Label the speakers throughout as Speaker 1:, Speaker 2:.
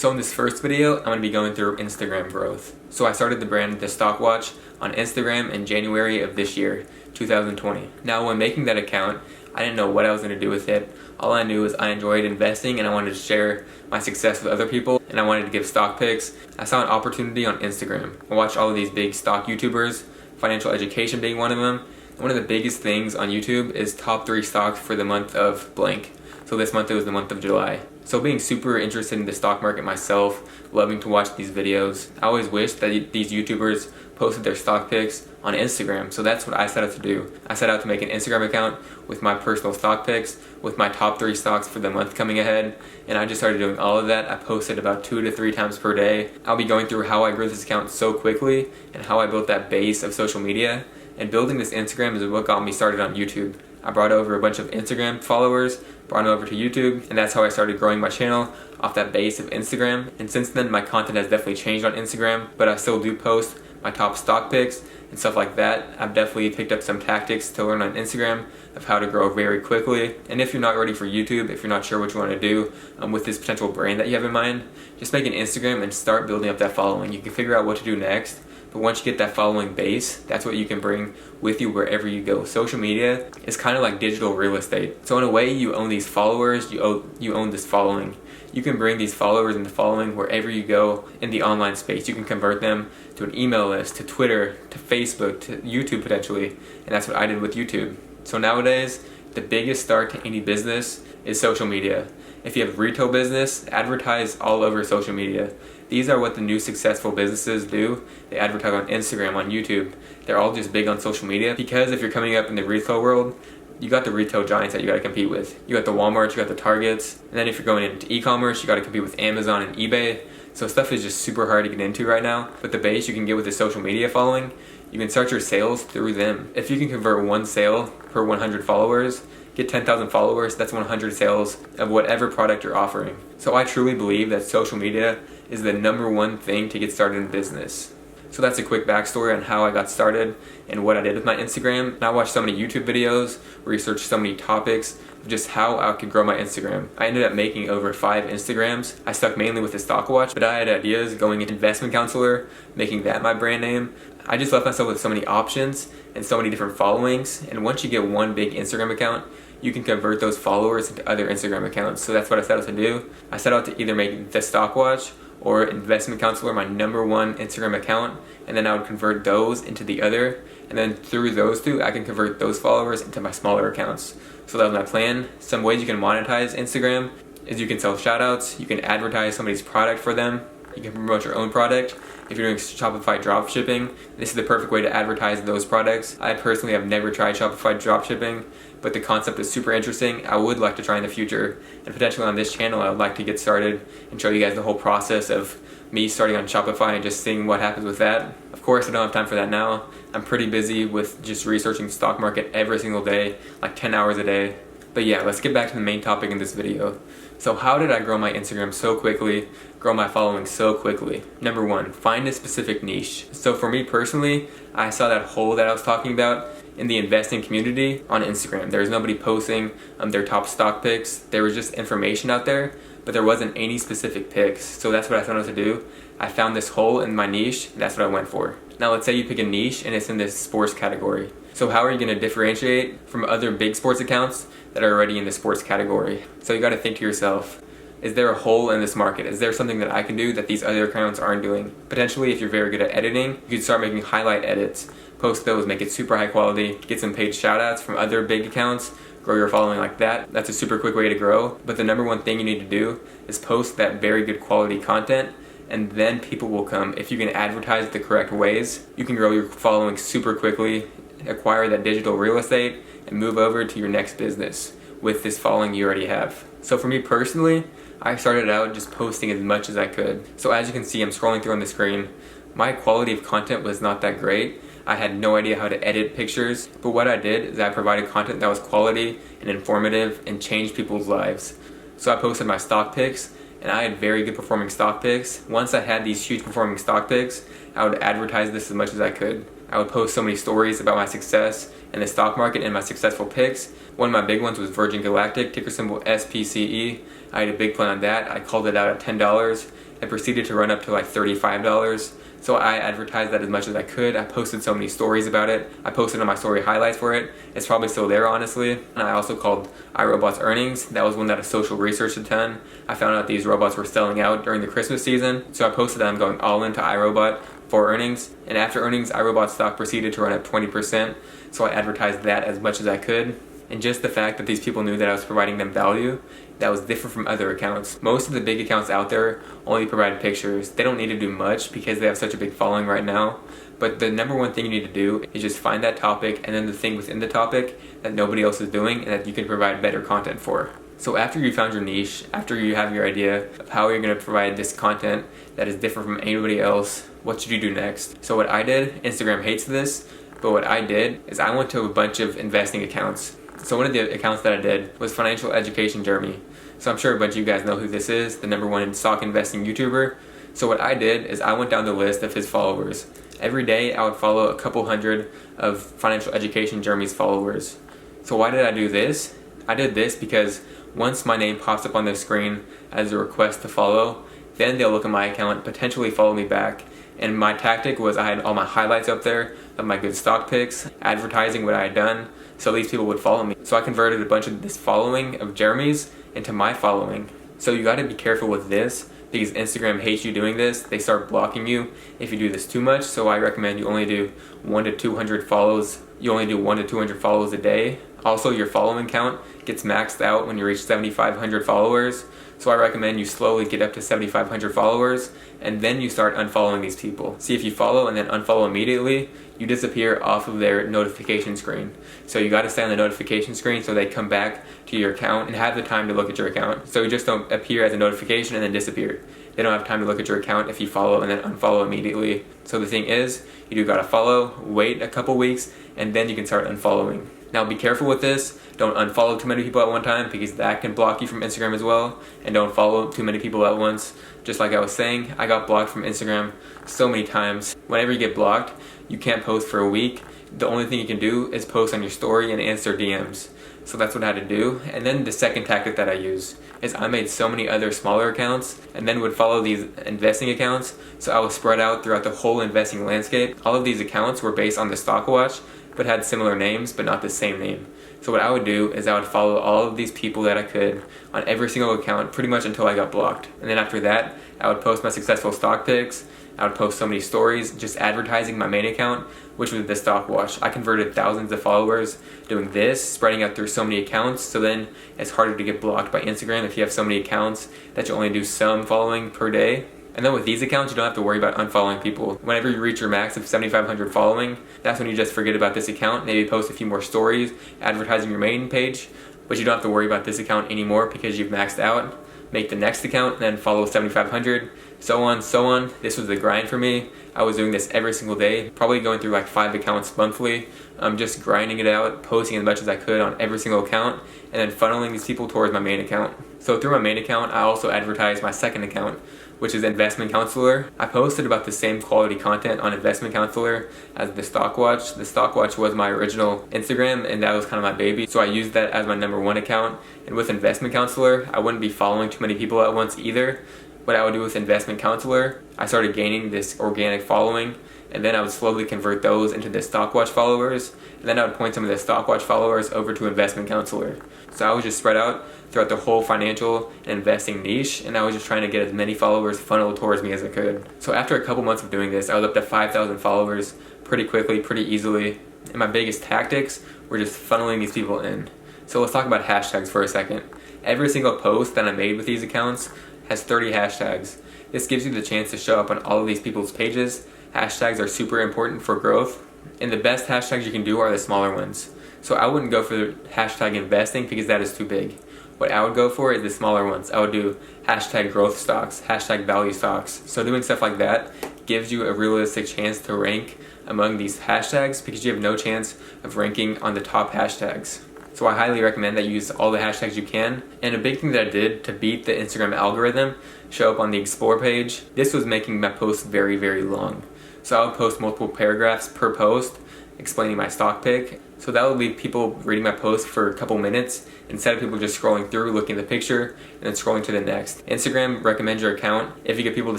Speaker 1: So in this first video, I'm going to be going through Instagram growth. So I started the brand The Stock Watch on Instagram in January of this year, 2020. Now when making that account, I didn't know what I was going to do with it. All I knew was I enjoyed investing and I wanted to share my success with other people, and I wanted to give stock picks. I saw an opportunity on Instagram. I watched all of these big stock YouTubers, financial education being one of them. And one of the biggest things on YouTube is top 3 stocks for the month of blank. So this month it was the month of July. So being super interested in the stock market myself, loving to watch these videos, I always wished that these YouTubers posted their stock picks on Instagram. So that's what I set out to do. I set out to make an Instagram account with my personal stock picks, with my top 3 stocks for the month coming ahead. And I just started doing all of that. I posted about 2 to 3 times per day. I'll be going through how I grew this account so quickly and how I built that base of social media. And building this Instagram is what got me started on YouTube. I brought over a bunch of Instagram followers, brought them over to YouTube, and that's how I started growing my channel off that base of Instagram. And since then, my content has definitely changed on Instagram, but I still do post my top stock picks and stuff like that. I've definitely picked up some tactics to learn on Instagram of how to grow very quickly. And if you're not ready for YouTube, if you're not sure what you want to do with this potential brand that you have in mind, just make an Instagram and start building up that following. You can figure out what to do next. But once you get that following base, that's what you can bring with you wherever you go. Social media is kind of like digital real estate. So in a way, you own these followers, you own this following. You can bring these followers and the following wherever you go in the online space. You can convert them to an email list, to Twitter, to Facebook, to YouTube potentially. And that's what I did with YouTube. So nowadays, the biggest start to any business is social media. If you have a retail business, advertise all over social media. These are what the new successful businesses do. They advertise on Instagram, on YouTube. They're all just big on social media because if you're coming up in the retail world, you got the retail giants that you got to compete with. You got the Walmarts, you got the Targets. And then if you're going into e-commerce, you got to compete with Amazon and eBay. So stuff is just super hard to get into right now. But the base you can get with the social media following, you can start your sales through them. If you can convert 1 sale per 100 followers, get 10,000 followers, that's 100 sales of whatever product you're offering. So I truly believe that social media is the #1 thing to get started in business. So that's a quick backstory on how I got started and what I did with my Instagram. And I watched so many YouTube videos, researched so many topics, of just how I could grow my Instagram. I ended up making over 5 Instagrams. I stuck mainly with the stock watch, but I had ideas going into investment counselor, making that my brand name. I just left myself with so many options and so many different followings. And once you get one big Instagram account, you can convert those followers into other Instagram accounts. So that's what I set out to do. I set out to either make the stock watch or investment counselor my #1 Instagram account, and then I would convert those into the other, and then through those 2 I can convert those followers into my smaller accounts. So that was my plan. Some ways you can monetize Instagram is you can sell shoutouts, you can advertise somebody's product for them, you can promote your own product. If you're doing Shopify dropshipping, this is the perfect way to advertise those products. I personally have never tried Shopify dropshipping, but the concept is super interesting. I would like to try in the future, and potentially on this channel I would like to get started and show you guys the whole process of me starting on Shopify and just seeing what happens with that. Of course, I don't have time for that now. I'm pretty busy with just researching the stock market every single day, like 10 hours a day. But yeah, let's get back to the main topic in this video. So how did I grow my Instagram so quickly, grow my following so quickly? #1, find a specific niche. So for me personally, I saw that hole that I was talking about in the investing community on Instagram. There was nobody posting their top stock picks. There was just information out there, but there wasn't any specific picks. So that's what I set out to do. I found this hole in my niche, and that's what I went for. Now let's say you pick a niche and it's in this sports category. So how are you going to differentiate from other big sports accounts that are already in the sports category? So you got to think to yourself, is there a hole in this market? Is there something that I can do that these other accounts aren't doing? Potentially, if you're very good at editing, you could start making highlight edits, post those, make it super high quality, get some paid shoutouts from other big accounts, grow your following like that. That's a super quick way to grow. But the #1 thing you need to do is post that very good quality content, and then people will come. If you can advertise the correct ways, you can grow your following super quickly, acquire that digital real estate, and move over to your next business with this following you already have. So for me personally, I started out just posting as much as I could. So as you can see, I'm scrolling through on the screen. My quality of content was not that great. I had no idea how to edit pictures, but what I did is I provided content that was quality and informative and changed people's lives. So I posted my stock picks, and I had very good performing stock picks. Once I had these huge performing stock picks, I would advertise this as much as I could. I would post so many stories about my success in the stock market and my successful picks. One of my big ones was Virgin Galactic, ticker symbol SPCE. I had a big plan on that. I called it out at $10, It proceeded to run up to like $35. So I advertised that as much as I could. I posted so many stories about it. I posted on my story highlights for it. It's probably still there, honestly. And I also called iRobot's earnings. That was one that I social researched a ton. I found out these robots were selling out during the Christmas season. So I posted that I'm going all into iRobot for earnings. And after earnings, iRobot stock proceeded to run up 20%. So I advertised that as much as I could. And just the fact that these people knew that I was providing them value, that was different from other accounts. Most of the big accounts out there only provide pictures. They don't need to do much because they have such a big following right now. But the number one thing you need to do is just find that topic and then the thing within the topic that nobody else is doing and that you can provide better content for. So after you found your niche, after you have your idea of how you're going to provide this content that is different from anybody else, what should you do next? So what I did, Instagram hates this, but what I did is I went to a bunch of investing accounts. So one of the accounts that I did was Financial Education Jeremy. So I'm sure a bunch of you guys know who this is, the #1 stock investing YouTuber. So what I did is I went down the list of his followers. Every day I would follow a couple hundred of Financial Education Jeremy's followers. So why did I do this? I did this because once my name pops up on their screen as a request to follow, then they'll look at my account, potentially follow me back. And my tactic was I had all my highlights up there of my good stock picks, advertising what I had done, so these people would follow me. So I converted a bunch of this following of Jeremy's into my following. So you gotta be careful with this because Instagram hates you doing this. They start blocking you if you do this too much. So I recommend you only do 1 to 200 follows. You only do 1 to 200 follows a day. Also, your following count gets maxed out when you reach 7,500 followers. So I recommend you slowly get up to 7,500 followers and then you start unfollowing these people. See, if you follow and then unfollow immediately, you disappear off of their notification screen. So you gotta stay on the notification screen so they come back to your account and have the time to look at your account. So you just don't appear as a notification and then disappear. They don't have time to look at your account if you follow and then unfollow immediately. So the thing is, you do gotta follow, wait a couple weeks, and then you can start unfollowing. Now be careful with this. Don't unfollow too many people at one time because that can block you from Instagram as well. And don't follow too many people at once. Just like I was saying, I got blocked from Instagram so many times. Whenever you get blocked, you can't post for a week. The only thing you can do is post on your story and answer DMs. So that's what I had to do. And then the second tactic that I use is I made so many other smaller accounts and then would follow these investing accounts. So I was spread out throughout the whole investing landscape. All of these accounts were based on the stock watch, but had similar names, but not the same name. So what I would do is I would follow all of these people that I could on every single account pretty much until I got blocked. And then after that, I would post my successful stock picks. I would post so many stories just advertising my main account, which was the stock watch. I converted thousands of followers doing this, spreading out through so many accounts. So then it's harder to get blocked by Instagram if you have so many accounts that you only do some following per day. And then with these accounts, you don't have to worry about unfollowing people. Whenever you reach your max of 7,500 following, that's when you just forget about this account. Maybe post a few more stories, advertising your main page, but you don't have to worry about this account anymore because you've maxed out. Make the next account and then follow 7,500, so on, so on. This was the grind for me. I was doing this every single day, probably going through like 5 accounts monthly. Just grinding it out, posting as much as I could on every single account, and then funneling these people towards my main account. So through my main account, I also advertised my second account, which is Investment Counselor. I posted about the same quality content on Investment Counselor as the Stock Watch. The Stock Watch was my original Instagram and that was kind of my baby. So I used that as my #1 account. And with Investment Counselor, I wouldn't be following too many people at once either. What I would do with Investment Counselor, I started gaining this organic following, and then I would slowly convert those into the Stock Watch followers, and then I would point some of the Stock Watch followers over to Investment Counselor. So I was just spread out throughout the whole financial and investing niche, and I was just trying to get as many followers funneled towards me as I could. So after a couple months of doing this, I was up to 5,000 followers pretty quickly, pretty easily, and my biggest tactics were just funneling these people in. So let's talk about hashtags for a second. Every single post that I made with these accounts has 30 hashtags. This gives you the chance to show up on all of these people's pages. Hashtags are super important for growth, and the best hashtags you can do are the smaller ones. So I wouldn't go for hashtag investing because that is too big. What I would go for is the smaller ones. I would do hashtag growth stocks, hashtag value stocks. So doing stuff like that gives you a realistic chance to rank among these hashtags because you have no chance of ranking on the top hashtags. So I highly recommend that you use all the hashtags you can. And a big thing that I did to beat the Instagram algorithm, show up on the explore page, this was making my posts very, very long. So I would post multiple paragraphs per post, explaining my stock pick. So that would leave people reading my post for a couple minutes instead of people just scrolling through, looking at the picture, and then scrolling to the next. Instagram recommends your account if you get people to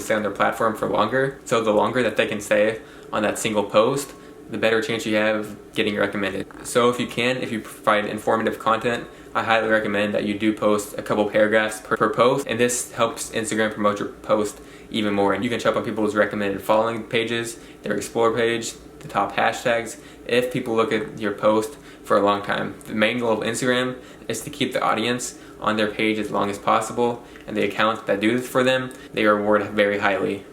Speaker 1: stay on their platform for longer. So the longer that they can stay on that single post, the better chance you have of getting recommended. So if you provide informative content, I highly recommend that you do post a couple paragraphs per post, and this helps Instagram promote your post even more. And you can show up on people's recommended following pages, their explore page, the top hashtags, if people look at your post for a long time. The main goal of Instagram is to keep the audience on their page as long as possible, and the accounts that do this for them, they reward very highly.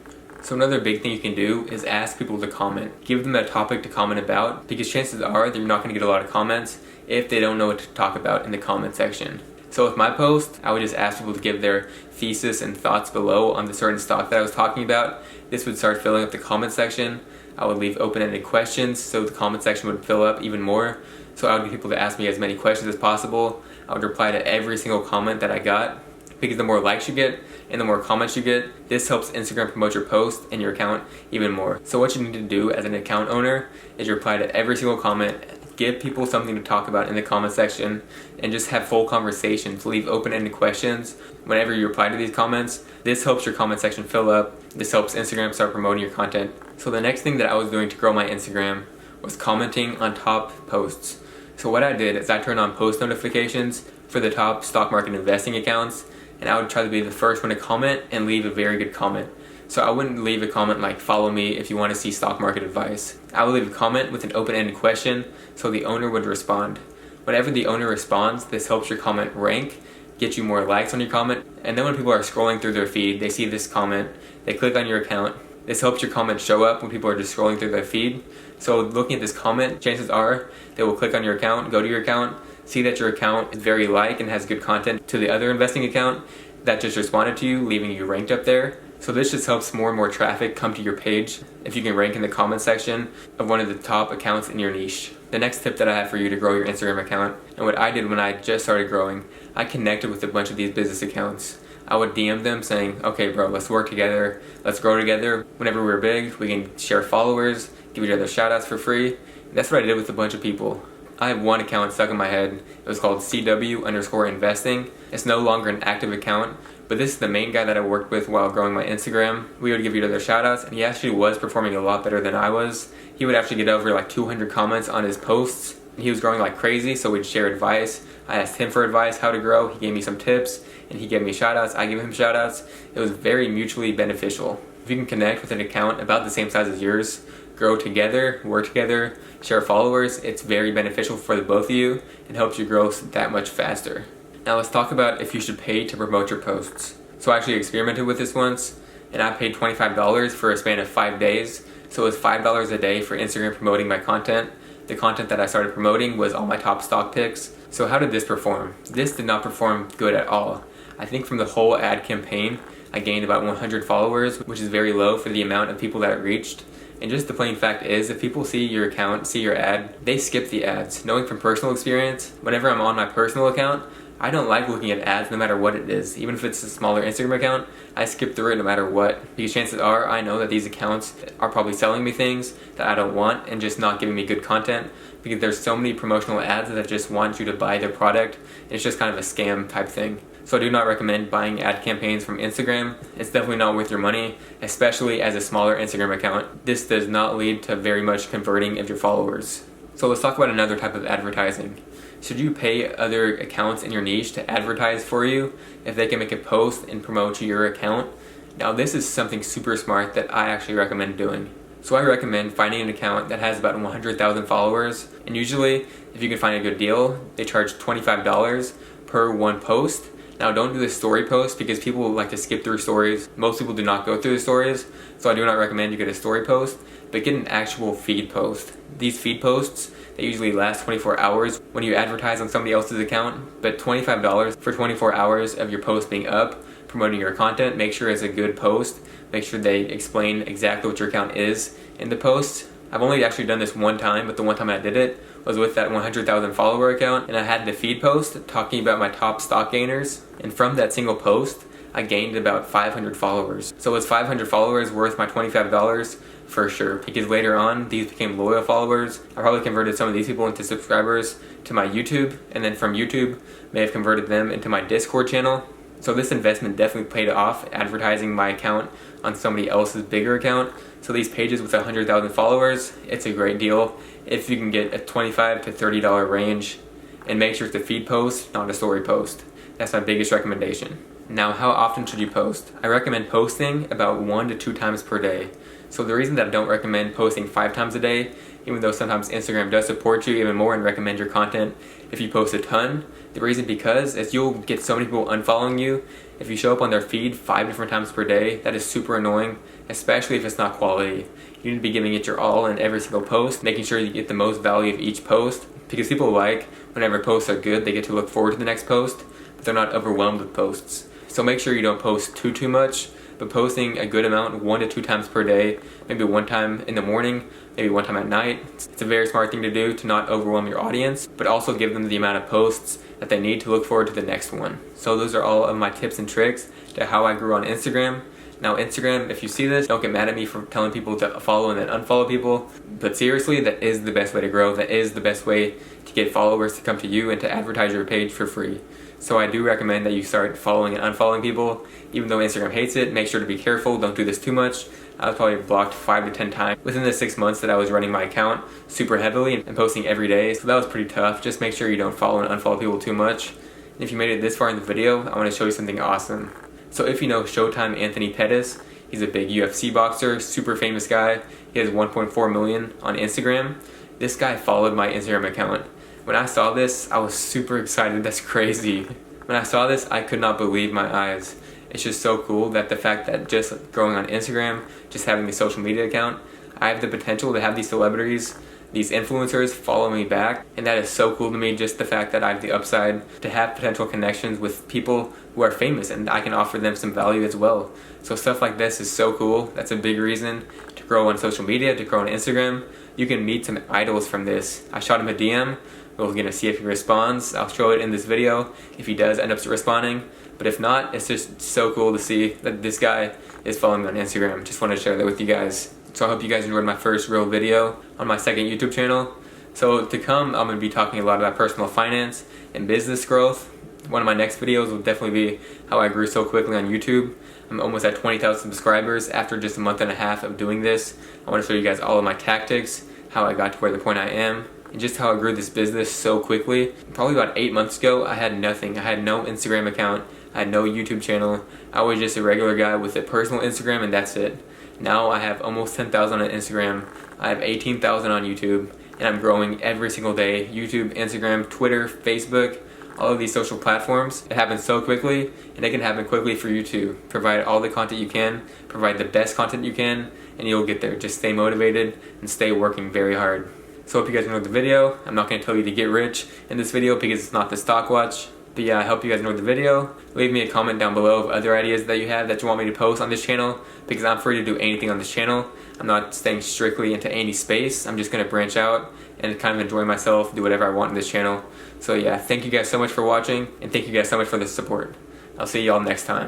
Speaker 1: So another big thing you can do is ask people to comment. Give them a topic to comment about, because chances are that you're not going to get a lot of comments if they don't know what to talk about in the comment section. So with my post, I would just ask people to give their thesis and thoughts below on the certain stock that I was talking about. This would start filling up the comment section. I would leave open-ended questions so the comment section would fill up even more. So I would get people to ask me as many questions as possible. I would reply to every single comment that I got, because the more likes you get and the more comments you get, this helps Instagram promote your post and your account even more. So what you need to do as an account owner is reply to every single comment, give people something to talk about in the comment section, and just have full conversations. Leave open-ended questions whenever you reply to these comments. This helps your comment section fill up. This helps Instagram start promoting your content. So the next thing that I was doing to grow my Instagram was commenting on top posts. So what I did is I turned on post notifications for the top stock market investing accounts, and I would try to be the first one to comment and leave a very good comment. So I wouldn't leave a comment like, follow me if you want to see stock market advice. I would leave a comment with an open-ended question so the owner would respond. Whenever the owner responds, this helps your comment rank, get you more likes on your comment, and then when people are scrolling through their feed, they see this comment, they click on your account. This helps your comment show up when people are just scrolling through their feed. So looking at this comment, chances are they will click on your account, go to your account, see that your account is very like and has good content to the other investing account that just responded to you, leaving you ranked up there. So this just helps more and more traffic come to your page if you can rank in the comment section of one of the top accounts in your niche. The next tip that I have for you to grow your Instagram account, and what I did when I just started growing, I connected with a bunch of these business accounts. I would DM them saying, okay bro, let's work together, let's grow together. Whenever we're big, we can share followers, give each other shout outs for free. And that's what I did with a bunch of people. I have one account stuck in my head. It was called CW_investing. It's no longer an active account, but this is the main guy that I worked with while growing my Instagram. We would give each other shout outs, and he actually was performing a lot better than I was. He would actually get over like 200 comments on his posts. He was growing like crazy, so we'd share advice. I asked him for advice, how to grow. He gave me some tips, and he gave me shout outs. I gave him shout outs. It was very mutually beneficial. If you can connect with an account about the same size as yours, grow together, work together, share followers, it's very beneficial for the both of you and helps you grow that much faster. Now let's talk about if you should pay to promote your posts. So I actually experimented with this once, and I paid $25 for a span of 5 days. So it was $5 a day for Instagram promoting my content. The content that I started promoting was all my top stock picks. So how did this perform? This did not perform good at all. I think from the whole ad campaign, I gained about 100 followers, which is very low for the amount of people that it reached. And just the plain fact is, if people see your account, see your ad, they skip the ads. Knowing from personal experience, whenever I'm on my personal account, I don't like looking at ads no matter what it is. Even if it's a smaller Instagram account, I skip through it no matter what. Because chances are, I know that these accounts are probably selling me things that I don't want and just not giving me good content. Because there's so many promotional ads that just want you to buy their product. And it's just kind of a scam type thing. So I do not recommend buying ad campaigns from Instagram. It's definitely not worth your money, especially as a smaller Instagram account. This does not lead to very much converting of your followers. So let's talk about another type of advertising. Should you pay other accounts in your niche to advertise for you if they can make a post and promote your account? Now this is something super smart that I actually recommend doing. So I recommend finding an account that has about 100,000 followers, and usually if you can find a good deal, they charge $25 per one post. Now don't do the story post because people like to skip through stories. Most people do not go through the stories, so I do not recommend you get a story post, but get an actual feed post. These feed posts, they usually last 24 hours when you advertise on somebody else's account, but $25 for 24 hours of your post being up, promoting your content. Make sure it's a good post. Make sure they explain exactly what your account is in the post. I've only actually done this one time, but the one time I did it was with that 100,000 follower account, and I had the feed post talking about my top stock gainers. And from that single post, I gained about 500 followers. So was 500 followers worth my $25? For sure, because later on these became loyal followers. I probably converted some of these people into subscribers to my YouTube, and then from YouTube may have converted them into my Discord channel. So this investment definitely paid off, advertising my account on somebody else's bigger account. So these pages with 100,000 followers, it's a great deal if you can get a $25 to $30 range. And make sure it's a feed post, not a story post. That's my biggest recommendation. Now, how often should you post? I recommend posting about 1 to 2 times per day. So the reason that I don't recommend posting 5 times a day, even though sometimes Instagram does support you even more and recommend your content if you post a ton, the reason because is you'll get so many people unfollowing you. If you show up on their feed 5 different times per day, that is super annoying, especially if it's not quality. You need to be giving it your all in every single post, making sure you get the most value of each post, because people like whenever posts are good, they get to look forward to the next post, but they're not overwhelmed with posts. So make sure you don't post too much, but posting a good amount 1 to 2 times per day, maybe 1 time in the morning, maybe 1 time at night. It's a very smart thing to do to not overwhelm your audience, but also give them the amount of posts that they need to look forward to the next one. So those are all of my tips and tricks to how I grew on Instagram. Now Instagram, if you see this, don't get mad at me for telling people to follow and then unfollow people, but seriously, that is the best way to grow. That is the best way to get followers to come to you and to advertise your page for free. So I do recommend that you start following and unfollowing people. Even though Instagram hates it, make sure to be careful, don't do this too much. I was probably blocked 5 to 10 times within the 6 months that I was running my account super heavily and posting every day, so that was pretty tough. Just make sure you don't follow and unfollow people too much. And if you made it this far in the video, I want to show you something awesome. So if you know Showtime Anthony Pettis, he's a big UFC boxer, super famous guy. He has 1.4 million on Instagram. This guy followed my Instagram account. When I saw this, I was super excited. That's crazy. When I saw this, I could not believe my eyes. It's just so cool that the fact that just growing on Instagram, just having a social media account, I have the potential to have these celebrities, these influencers follow me back, and that is so cool to me, just the fact that I have the upside to have potential connections with people who are famous and I can offer them some value as well. So stuff like this is so cool. That's a big reason to grow on social media, to grow on Instagram. You can meet some idols from this. I shot him a DM. We're gonna see if he responds. I'll show it in this video if he does end up responding. But if not, it's just so cool to see that this guy is following me on Instagram. Just wanted to share that with you guys. So I hope you guys enjoyed my first real video on my second YouTube channel. So to come, I'm gonna be talking a lot about personal finance and business growth. One of my next videos will definitely be how I grew so quickly on YouTube. I'm almost at 20,000 subscribers after just a month and a half of doing this. I want to show you guys all of my tactics, how I got to where the point I am, and just how I grew this business so quickly. Probably about 8 months ago, I had nothing. I had no Instagram account. I had no YouTube channel. I was just a regular guy with a personal Instagram, and that's it. Now I have almost 10,000 on Instagram. I have 18,000 on YouTube, and I'm growing every single day. YouTube, Instagram, Twitter, Facebook, all of these social platforms. It happens so quickly, and it can happen quickly for you too. Provide all the content you can, provide the best content you can, and you'll get there. Just stay motivated and stay working very hard. So I hope you guys enjoyed the video. I'm not going to tell you to get rich in this video because it's not the stock watch. But yeah, I hope you guys enjoyed the video. Leave me a comment down below of other ideas that you have that you want me to post on this channel, because I'm free to do anything on this channel. I'm not staying strictly into any space. I'm just going to branch out and kind of enjoy myself, do whatever I want on this channel. So yeah, thank you guys so much for watching, and thank you guys so much for the support. I'll see y'all next time.